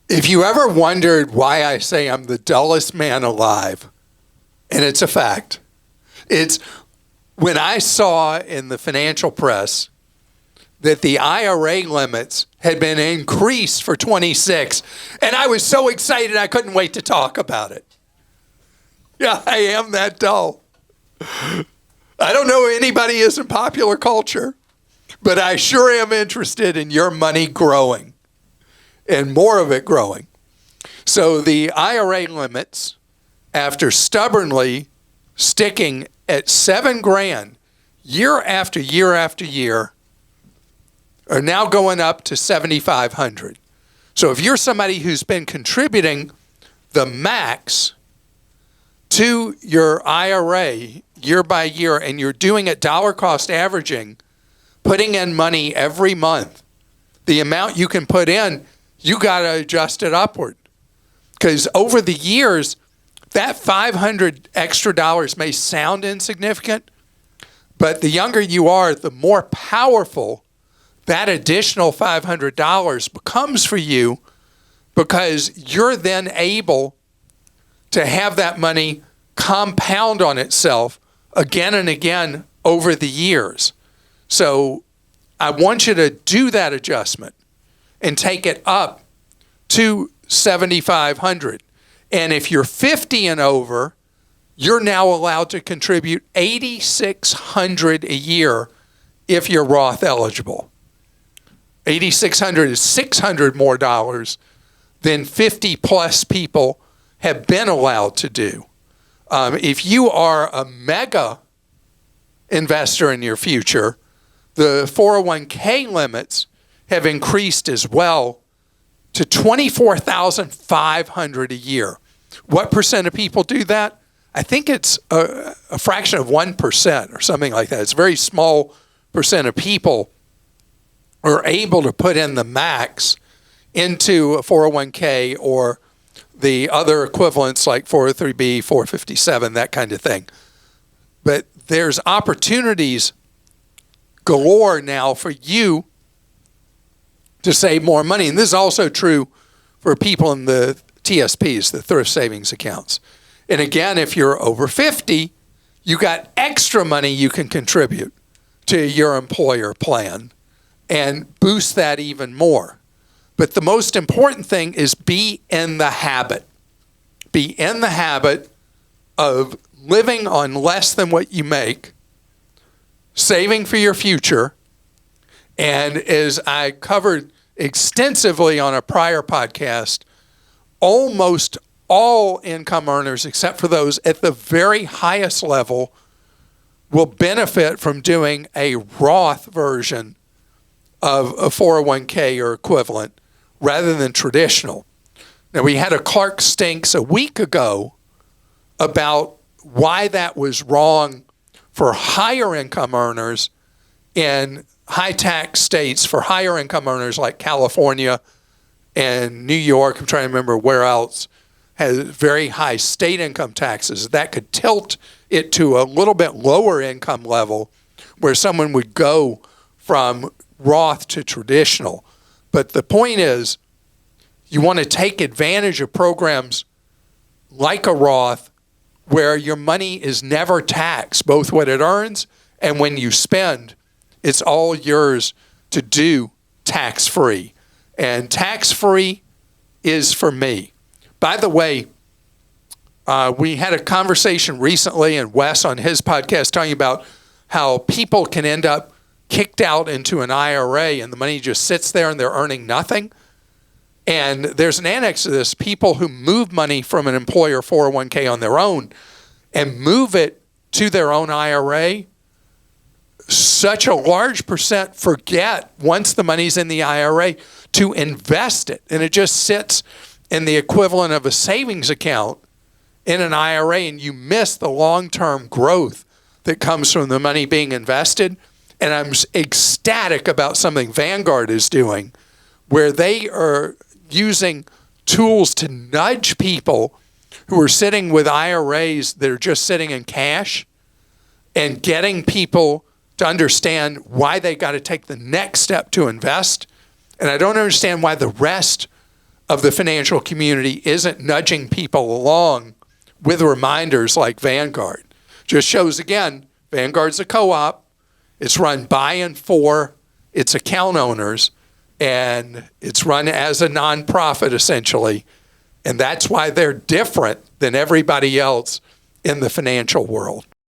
If you ever wondered why I say I'm the dullest man alive, and it's a fact, it's when I saw in the financial press that the IRA limits had been increased for 26, and I was so excited I couldn't wait to talk about it. Yeah, I am that dull. I don't know if anybody is in popular culture, but I sure am interested in your money growing and more of it growing. So the IRA limits, after stubbornly sticking at $7,000 year after year after year, are now going up to $7,500. So if you're somebody who's been contributing the max to your IRA year by year, and you're doing it dollar cost averaging, putting in money every month, the amount you can put in, you got to adjust it upward. Because over the years, that $500 extra dollars may sound insignificant, but the younger you are, the more powerful that additional $500 becomes for you, because you're then able to have that money compound on itself again and again over the years. So I want you to do that adjustment and take it up to $7,500. And if you're 50 and over, you're now allowed to contribute $8,600 a year if you're Roth eligible. $8,600 is $600 more dollars than 50 plus people have been allowed to do. If you are a mega investor in your future, the 401k limits have increased as well to $24,500 a year. What percent of people do that? I think it's a fraction of 1% or something like that. It's a very small percent of people are able to put in the max into a 401k or the other equivalents like 403b, 457, that kind of thing. But there's opportunities galore now for you to save more money. And this is also true for people in the TSPs, the thrift savings accounts. And again, if you're over 50, you got extra money you can contribute to your employer plan and boost that even more. But the most important thing is be in the habit. Be in the habit of living on less than what you make, saving for your future, and as I covered extensively on a prior podcast, almost all income earners, except for those at the very highest level, will benefit from doing a Roth version of a 401k or equivalent rather than traditional. Now, we had a Clark Stinks a week ago about why that was wrong for higher income earners in high tax states, for higher income earners like California and New York. I'm trying to remember where else has very high state income taxes. That could tilt it to a little bit lower income level where someone would go from Roth to traditional. But the point is, you want to take advantage of programs like a Roth where your money is never taxed, both what it earns and when you spend. It's all yours to do tax-free. And tax-free is for me. By the way, we had a conversation recently, and Wes on his podcast talking about how people can end up kicked out into an IRA and the money just sits there and they're earning nothing. And there's an annex to this, people who move money from an employer 401k on their own and move it to their own IRA. Such a large percent forget, once the money's in the IRA, to invest it. And it just sits in the equivalent of a savings account in an IRA, and you miss the long-term growth that comes from the money being invested. And I'm ecstatic about something Vanguard is doing, where they are using tools to nudge people who are sitting with IRAs that are just sitting in cash and getting people to understand why they got to take the next step to invest. And I don't understand why the rest of the financial community isn't nudging people along with reminders like Vanguard. Just shows again, Vanguard's a co-op. It's run by and for its account owners, and it's run as a nonprofit essentially. And that's why they're different than everybody else in the financial world.